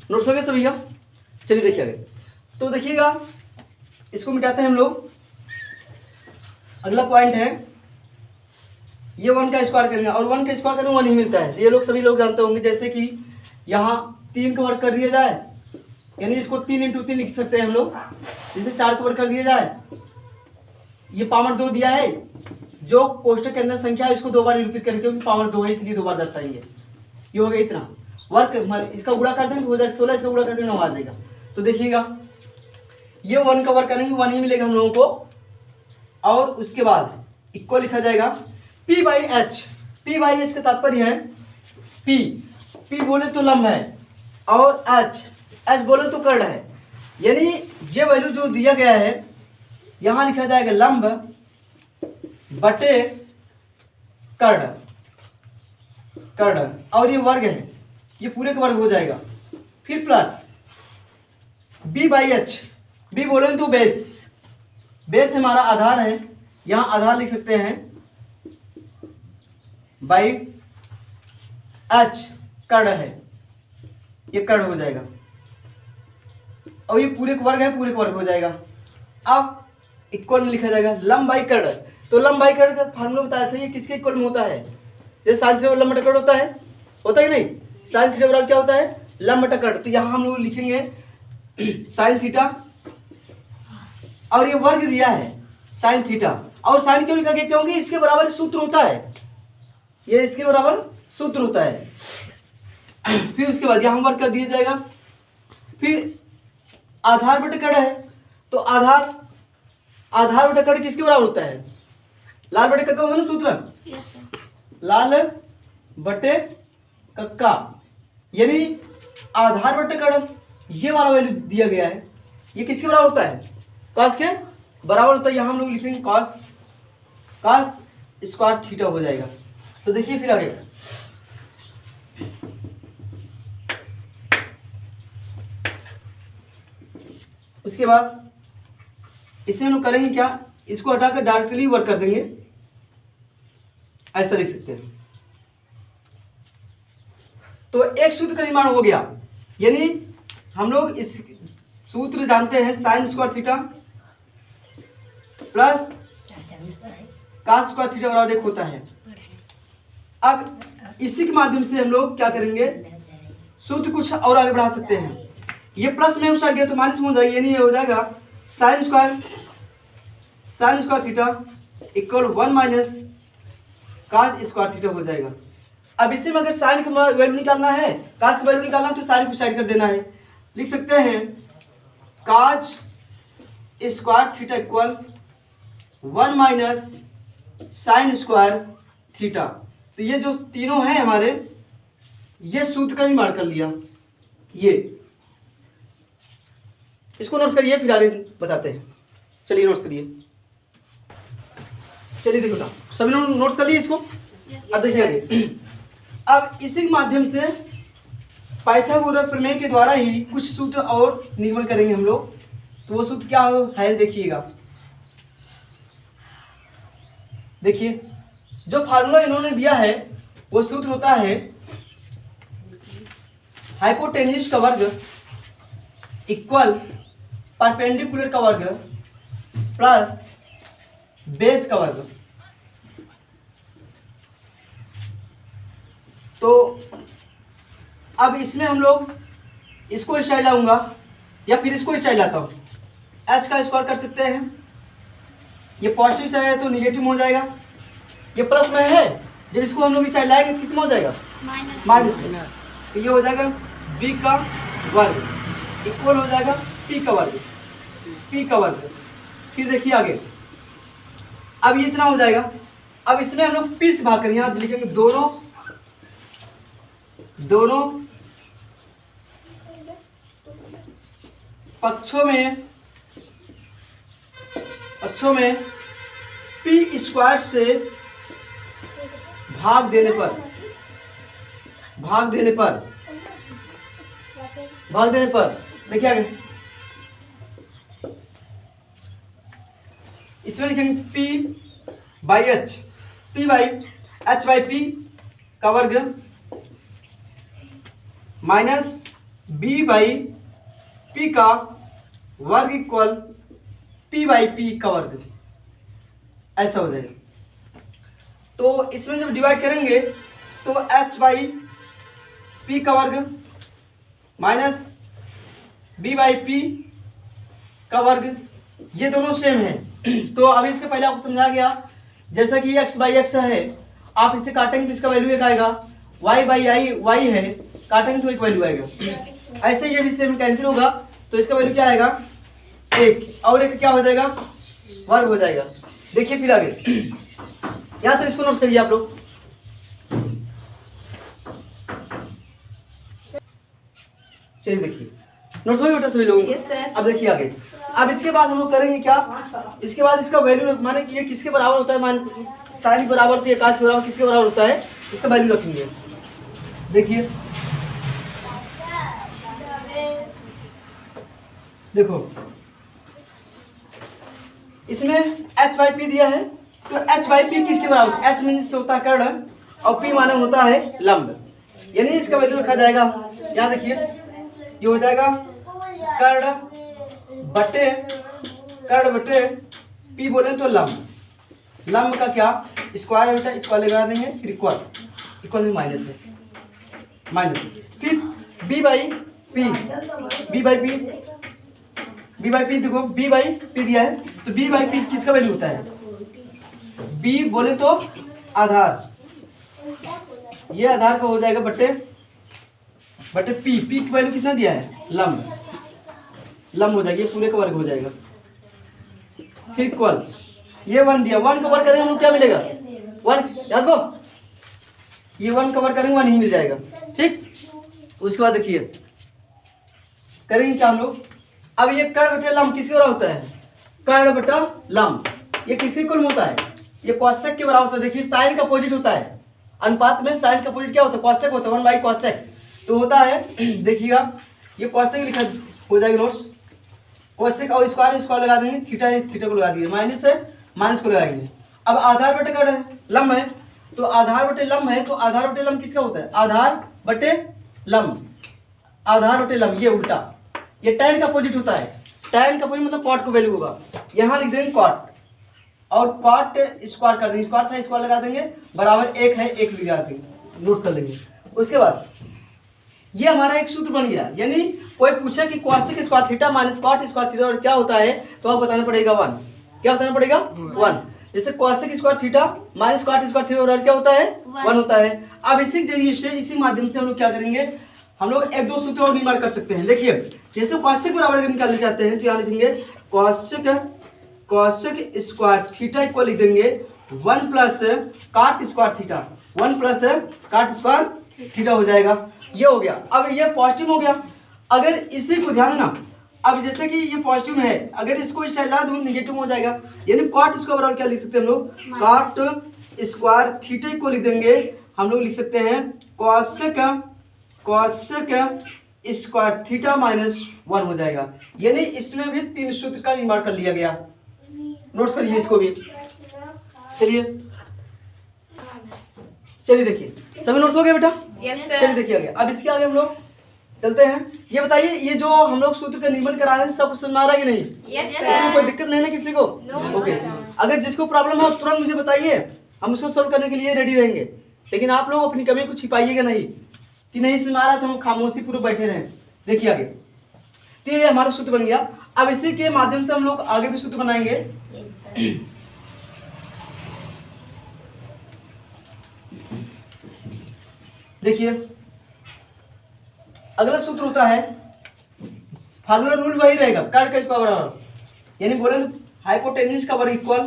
Notes हो गए सब भैया? चलिए देखिए आगे। तो देखिएगा, इसको मिटाते हैं हम लोग। अगला पॉइंट है, ये 1 का स्क्वायर करेंगे और 1 का स्क्वायर करेंगे 1 ही मिलता है। ये लोग सभी लोग जानते होंगे। जैसे कि यहाँ 3 का वर्ग कर दिया जाए, यानी इसको 3 × 3 लिख सकते हैं हम लोग। जैसे 4 का वर्ग कर दिया जाए, ये पावर 2 दिया है, जो कोष्टक के अंदर संख्या है इसको 2 बार निरूपित करेंगे क्योंकि पावर 2 है इसलिए 2 बार दर्शाएंगे। ये हो गया इतना वर्क। इसका गुणा कर देंगे तो हो जाएगा 16, इसका गुणा कर देंगे 9 आ जाएगा। तो देखिएगा, ये 1 का वर्क करेंगे 1 ही मिलेगा हम लोगों को। और उसके बाद इक्वल लिखा जाएगा P/H। P/H का तात्पर्य है P बोले तो लंब है और H बोले तो कर्ण है। यानी ये वैल्यू जो दिया गया है यहां लिखा जाएगा लंब बटे कर्ण, और ये वर्ग है, ये पूरे का वर्ग हो जाएगा। फिर प्लस B/H। B बोले तो बेस हमारा आधार है, यहां आधार लिख सकते हैं, बाई H कर्ण है, ये कर्ण हो जाएगा। और ये पूरे का वर्ग है, पूरे का वर्ग हो जाएगा। अब इक्वल में लिखा जाएगा लंब बाई कर्ण। तो लंब बाई कर्ण का फार्मूला बताया था, ये किसके इक्वल में होता है? जैसे साइन थीटा लंब बटा कर्ण होता है कि नहीं? साइन थीटा बराबर क्या होता है? लंब बटा कर्ण। तो यहाँ हम लोग लिखेंगे साइन थीटा, और ये वर्ग दिया है साइन थीटा। और साइन क्यों लिखा गया? क्योंकि इसके बराबर सूत्र होता है, ये इसके बराबर सूत्र होता है। फिर उसके बाद यहाँ वर्ग कर दिया जाएगा। फिर आधार बटे कर्ण है, तो आधार बटे कर्ण किसके बराबर होता है? लाल बटे कक्का होता है ना सूत्र, लाल बटे कक्का। यानी आधार बटे कर्ण ये वाला वैल्यू दिया गया है, ये किसके बराबर होता है? कॉस के बराबर होता है। यहाँ हम लोग लिखेंगे कॉस स्क्वायर थीटा हो जाएगा। तो देखिए फिर आगे, उसके बाद इससे हम लोग करेंगे क्या? इसको हटाकर डायरेक्टली वर्क कर देंगे, ऐसा लिख सकते हैं। तो एक सूत्र का निर्माण हो गया। यानी हम लोग इस सूत्र जानते हैं, sine square theta plus cos square theta बराबर 1 होता है। अब इसी के माध्यम से हम लोग क्या करेंगे, सूत्र कुछ और आगे बढ़ा सकते हैं। ये प्लस में उस साइड गया तो माइनस में हो जाएगा, यानी ये हो जाएगा sine square theta equal 1 minus cos square theta हो जाएगा। अब इसी में अगर साइन का वैल्यू निकालना है, कॉस का वैल्यू निकालना है, तो साइन को साइड कर देना है। लिख सकते हैं cos square theta equal 1 minus sine square theta. तो ये जो तीनों हैं हमारे, ये सूत्र का निर्माण कर लिया। ये इसको नोट्स करिए, फिर आगे बताते हैं। चलिए नोट्स करिए। चलिए देखो ना, सभी लोग नोट्स कर लिए इसको। अब देखिए आगे। अब इसी के माध्यम से पाइथागोरस प्रमेय के द्वारा ही कुछ सूत्र और निर्माण करेंगे हम लोग। तो वो सूत्र क्या है देखिएगा। देखिए, जो फार्मूला इन्होंने दिया है वो सूत्र होता है हाइपोटेन्यूज का वर्ग इक्वल परपेंडिकुलर का वर्ग प्लस बेस का वर्ग। तो अब इसमें हम लोग इसको इस साइड लाऊंगा या फिर इसको इस साइड लाता हूं। एच का स्क्वायर कर सकते हैं, ये पॉजिटिव साइड है तो निगेटिव हो जाएगा, ये प्लस में है, जब इसको हम लोग इस साइड लाएंगे किस में हो जाएगा? माइनस में। तो ये हो जाएगा बी का वर्ग इक्वल हो जाएगा पी का वर्ग। फिर देखिए आगे, अब ये इतना हो जाएगा। अब इसमें हम लोग पी से भाग करेंगे, यहाँ लिखेंगे दोनों पक्षों में पी स्क्वायर से भाग देने पर देखिए आगे, इसमें लिखेंगे P by H by P का वर्ग माइनस बी बाई पी का वर्ग इक्वल पी बाई पी का वर्ग, ऐसा हो जाएगा। तो इसमें जब डिवाइड करेंगे तो एच बाई पी का वर्ग माइनस बी बाई पी का वर्ग, ये दोनों सेम है। तो अभी इसके पहले आपको समझा गया, जैसा कि x बाई एक्स है, आप इसे काटेंगे तो इसका वैल्यू एक आएगा, y बाई आई वाई है, काटेंगे तो एक वैल्यू आएगा। ऐसे ये भी सेम कैंसिल होगा तो इसका वैल्यू क्या आएगा, एक, और एक क्या हो जाएगा, वर्ग हो जाएगा। देखिए फिर आगे, यहाँ तो इसको नोट करिए आप लोग। चलिए देखिए नोट्स हो गए बेटा सभी लोगों को। अब देखिए आगे, अब इसके बाद हम लोग करेंगे क्या, इसके बाद इसका वैल्यू माने कि ये किसके बराबर होता है, मान साइन बराबर तो आकाश के बराबर किसके बराबर होता है, इसका वैल्यू रखेंगे। देखिए देखो इसमें h बाई पी दिया है, तो h बाई पी किसके बराबर, h मीन्स होता है कर्ण और p माने होता है लंब, यानी इसका वैल्यू रखा जाएगा। यहाँ देखिए ये हो जाएगा कर्ण बटे p बोले तो लंब, लंब का क्या स्क्वायर बेटा, स्क्वायर लगा देंगे, फिर इक्वल में माइनस है, फिर b बाई पी देखो b बाई पी दिया है, तो b बाई पी किसका वैल्यू होता है, b बोले तो आधार, ये आधार का हो जाएगा बटे p की वैल्यू कितना दिया है, लंब हो जाएगी, पूरे का वर्ग हो जाएगा, फिर इक्वल ये 1 दिया, 1 का वर्ग करेंगे हम लोग क्या मिलेगा, 1, याद को ये 1 का वर्ग करेंगे 1 ही मिल जाएगा। ठीक, उसके बाद देखिए करेंगे क्या हम लोग, अब ये कर्ण बटे लंब किसके बराबर होता है, कर्ण बटा लंब, ये किसके इक्वल होता है, ये कॉसेक के बराबर होता है। देखिए साइन का अपोजिट होता है, अनुपात में साइन का अपोजिट क्या होता है, कॉसेक होता है, 1 बाई कॉसेक तो होता है। देखिएगा ये कॉसेक लिखा हो जाएगा नोट्स, कॉसेक और स्क्वायर लगा देंगे, थीटा को लगा देंगे, माइनस को लगाएंगे। अब आधार बटे कर्ण है, लंब है, तो आधार बटे लंब है, तो आधार बटे लंब किसका होता है, आधार बटे लंब, ये उल्टा, ये tan का अपोजिट होता है, tan का अपोजिट मतलब कॉट का वैल्यू होगा, यहाँ लिख देंगे कॉट, और कॉट स्क्वायर कर देंगे, स्क्वायर था स्क्वायर लगा देंगे, बराबर 1 है 1 लगा देंगे, नोट कर लेंगे। उसके बाद ये हमारा एक सूत्र बन गया, यानी कोई पूछे कि cosec square theta minus cot square theta और क्या होता है, तो आप बताना पड़ेगा 1, क्या बताना पड़ेगा 1, जैसे cosec square theta minus cot square theta और क्या होता है 1 होता है। अब इसी जरिए से, इसी माध्यम से हम लोग क्या करेंगे, हम लोग एक दो सूत्र और निर्माण कर सकते हैं। देखिए जैसे कॉसेक बराबर अगर निकालना चाहते हैं तो यहाँ लिखेंगे कॉसेक स्क्वायर थीटा इक्वल लिख देंगे 1 plus cot square theta, 1 plus cot square theta हो जाएगा, ये हो गया। अब ये पॉजिटिव हो गया, अगर इसी को ध्यान देना, अब जैसे कि ये पॉजिटिव है, अगर इसको इस साइड ला दूं नेगेटिव हो जाएगा, यानी कॉट स्क्वायर बराबर क्या लिख सकते हैं हम लोग, कॉट स्क्वायर थीटा को लिख देंगे, हम लोग लिख सकते हैं कॉसेक स्क्वायर थीटा माइनस 1 हो जाएगा, यानी इसमें भी 3 सूत्र का निर्माण कर लिया गया। नोट्स करिए इसको भी। चलिए देखिए सभी नोट्स हो गए बेटा, चलिए देखिए आगे। अब इसके आगे हम लोग चलते हैं। ये बताइए ये जो हम लोग सूत्र का निर्माण करा रहे हैं सब समझ में आ रहा है कि नहीं, इसमें कोई दिक्कत नहीं है किसी को, ओके। अगर जिसको प्रॉब्लम हो तुरंत मुझे बताइए, हम उसको सॉल्व करने के लिए रेडी रहेंगे, लेकिन आप लोग अपनी कमी को छिपाइएगा नहीं कि नहीं समझ आ रहा तो हम खामोशी पूरे बैठे रहें। देखिए आगे, तो ये हमारा सूत्र बन गया। अब इसी के माध्यम से हम लोग आगे भी सूत्र बनाएंगे। देखिए अगला सूत्र होता है, फार्मूला रूल वही रहेगा, कर्ण का स्क्वायर बराबर, यानी बोले तो हाइपोटेन्यूज का वर्ग इक्वल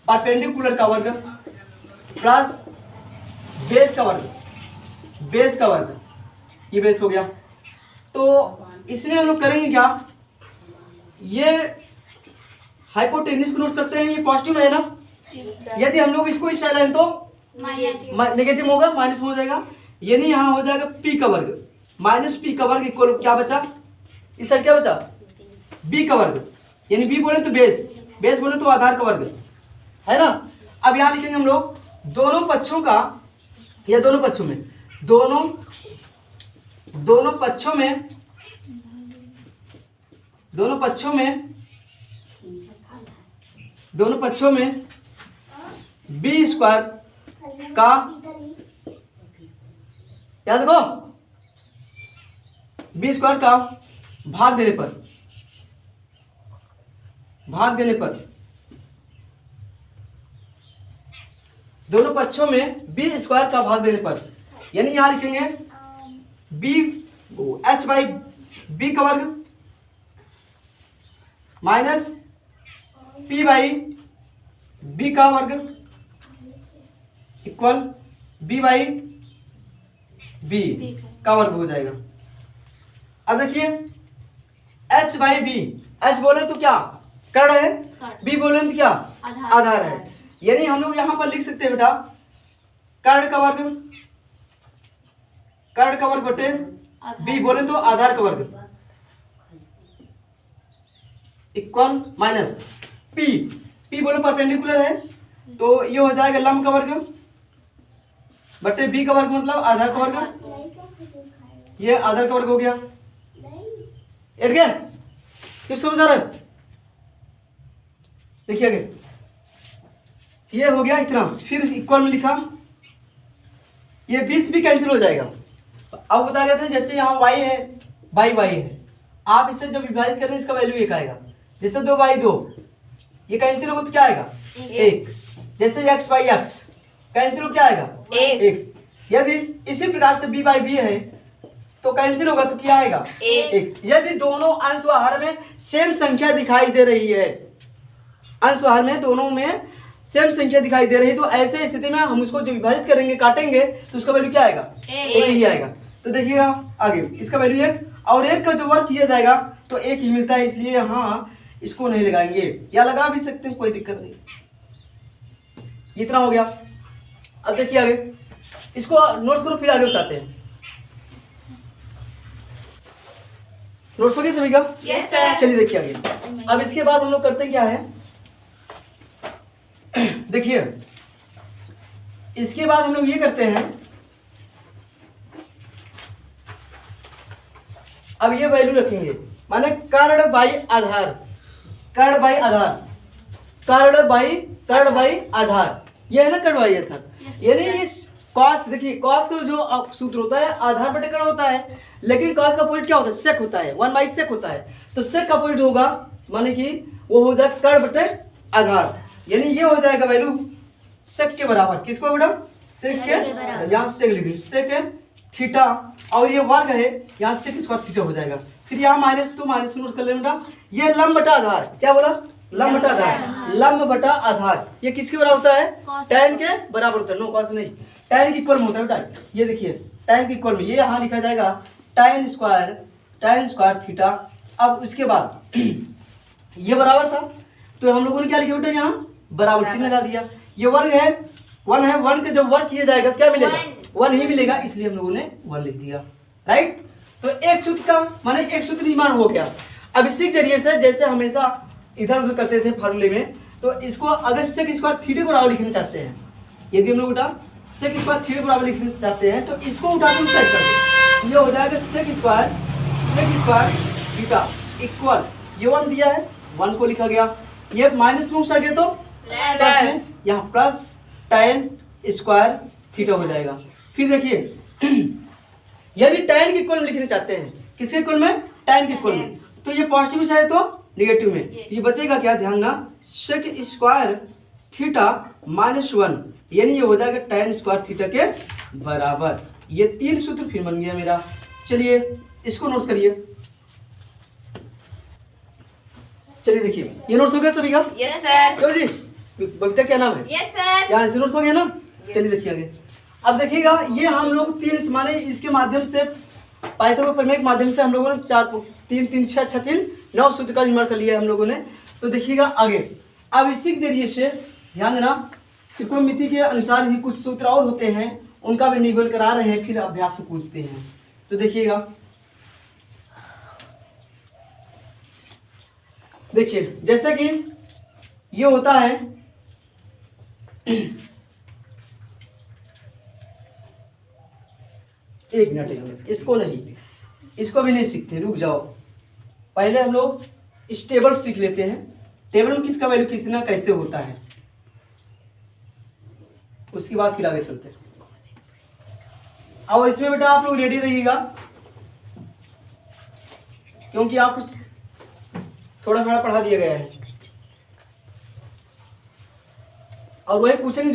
परपेंडिकुलर का वर्ग प्लस बेस का वर्ग, ये बेस हो गया। तो इसमें हम लोग करेंगे क्या, ये हाइपोटेन्यूज को नोट करते हैं, ये पॉजिटिव है ना, यदि हम लोग इसको इस साइड लाएं तो नेगेटिव होगा, माइनस हो जाएगा, यानी यहाँ हो जाएगा पी का वर्ग माइनस पी का वर्ग इक्वल क्या बचा, इस साइड क्या बचा बी का वर्ग, यानी बी बोले तो बेस बोले तो आधार का वर्ग है ना। अब यहाँ लिखेंगे हम लोग दोनों पक्षों का, या दोनों पक्षों में दोनों दोनों पक्षों में बी स्क्वायर का, याद रखो, बी स्क्वायर का भाग देने पर दोनों पक्षों में बी स्क्वायर का भाग देने पर, यानी यहां लिखेंगे बी एच बाई बी का वर्ग माइनस पी बाई बी का वर्ग इक्वल बी बाई बी का वर्ग हो जाएगा। अब देखिए एच बाई बी, एच बोले तो क्या कर्ण है, बी बोले तो क्या आधार है, यानी हम लोग यहां पर लिख सकते हैं बेटा कर्ण का वर्ग बटे बी बोले तो आधार का वर्ग इक्वल माइनस पी बोले परपेंडिकुलर है तो ये हो जाएगा लंब का वर्ग बटे बी का वर्ग मतलब आधार का वर्ग, ये आधार का वर्ग हो गया। एट गया किस समझ आ रहा है? देखिए आगे ये हो गया इतना, फिर इक्वल में लिखा, ये 20 भी कैंसिल हो जाएगा। अब बता रहे थे जैसे यहाँ y है बाई y है, आप इसे जब विभाजित करें इसका वैल्यू 1 आएगा। जैसे 2/2 ये कैंसिल होगा तो क्या आएगा 1। जैसे x बाई x कैंसिल हो क्या आएगा 1। यदि इसी प्रकार से b बाई b है तो कैंसिल होगा तो क्या आएगा 1। यदि दोनों अंश व हर में सेम संख्या दिखाई दे रही है, अंश व हर में दोनों में सेम संख्या दिखाई दे रही, तो ऐसे स्थिति में हम उसको जब विभाजित करेंगे काटेंगे तो उसका वैल्यू क्या आएगा 1 ही आएगा। तो देखिएगा आगे इसका वैल्यू 1 और 1 का जो वर्ग किया जाएगा तो 1 ही मिलता है, इसलिए यहाँ इसको नहीं लगाएंगे, या लगा भी सकते हैं कोई दिक्कत नहीं। इतना हो गया। अब देखिए आगे इसको नोट्स करो फिर आगे बताते हैं। नोट्स हो गए सभी का? Yes sir. चलिए देखिए आगे। अब इसके बाद हम लोग करते क्या है, देखिए इसके बाद हम लोग ये करते हैं, अब ये वैल्यू रखेंगे माने कर्ण बाई आधार, कर्ण बाई आधार, ये है ना कर्ण बाई आधार। यानी इस कॉस, देखिए कॉस का जो सूत्र होता है आधार बटे कर्ण होता है, लेकिन कॉस का अपोजिट क्या होता है सेक होता है, 1/sec होता है। तो सेक का अपोजिट होगा माने कि वो हो जाएगा कर्ण बटे आधार, यानी ये हो जाएगा वैल्यू सेक के बराबर। किसको बेटा सेक के, यहाँ सेक लिख दी सेक थीटा, और ये वर्ग है यहाँ सेक स्क्वायर थीटा हो जाएगा। फिर यहाँ माइनस तो माइनस नोट कर लेना बेटा। ये लंब बटा आधार, क्या बोला लंब बटा आधार, लंब बटा आधार ये किसके बराबर होता है tan के बराबर होता है, नो कॉस नहीं, tan के इक्वल में होता है बेटा। ये देखिए tan के इक्वल में ये यहाँ लिखा जाएगा tan स्क्वायर थीटा। अब उसके बाद ये बराबर था तो हम लोगों ने क्या लिखा बेटा यहाँ बराबर चिन्ह लगा दिया। ये वर्ग है 1 है, 1 का जब वर्ग किया जाएगा क्या मिलेगा 1 ही मिलेगा, इसलिए हम लोगों ने 1 लिख दिया। राइट, तो एक सूत्र का माने एक सूत्र निर्माण हो गया। अब इसी के जरिए से जैसे हमेशा इधर उधर करते थे फार्मूले में, तो इसको अगर सेक स्क्वायर थीटा को बराबर लिखना चाहते हैं, यदि हम लोग बेटा सेक स्क्वायर थीटा को बराबर लिखना चाहते हैं तो इसको उठा के साइड कर दो, ये हो जाएगा सेक स्क्वायर थीटा इक्वल, ये 1 दिया है 1 को लिखा गया, ये माइनस में उठा गया तो प्लस में, यहाँ प्लस tan स्क्वायर थीटा हो जाएगा। फिर देखिए यदि tan के इक्वल में लिखना चाहते हैं, किसके इक्वल में tan के इक्वल में, तो ये पॉजिटिव में से है तो नेगेटिव में, ये बचेगा क्या ध्यान ना सेक स्क्वायर थीटा -1, यानी ये हो जाएगा tan स्क्वायर थीटा के बराबर। ये 3 सूत्र फिर बन गया मेरा। चलिए इसको नोट करिए। चलिए देखिए ये नोट्स हो गया सभी का? Yes sir. क्यों जी बबीता क्या नाम है? Yes sir. यहाँ से नोट्स हो गया ना? चलिए देखिए आगे। अब देखिएगा ये हम लोग 3 माने इसके माध्यम से पाइथागोरस प्रमेय के माध्यम से हम लोगों ने 4 3 3 6 6 3 9 सूत्र का निर्माण कर लिया है हम लोगों ने। तो देखिएगा आगे, अब इसी के जरिए से ध्यान देना त्रिकोणमिति के अनुसार ही कुछ सूत्र और होते हैं, उनका भी निगल करा रहे हैं, फिर अभ्यास में पूछते हैं। तो देखिएगा देखिए जैसे कि ये होता है एक मिनट, इसको नहीं, इसको भी नहीं सीखते, रुक जाओ। पहले हम लोग इस टेबल सीख लेते हैं, टेबल में किसका वैल्यू कितना कैसे होता है, उसके बाद फिर आगे चलते हैं। और इसमें बेटा आप लोग रेडी रहिएगा, क्योंकि आपको थोड़ा थोड़ा पढ़ा दिया गया है और वही पूछेंगे जो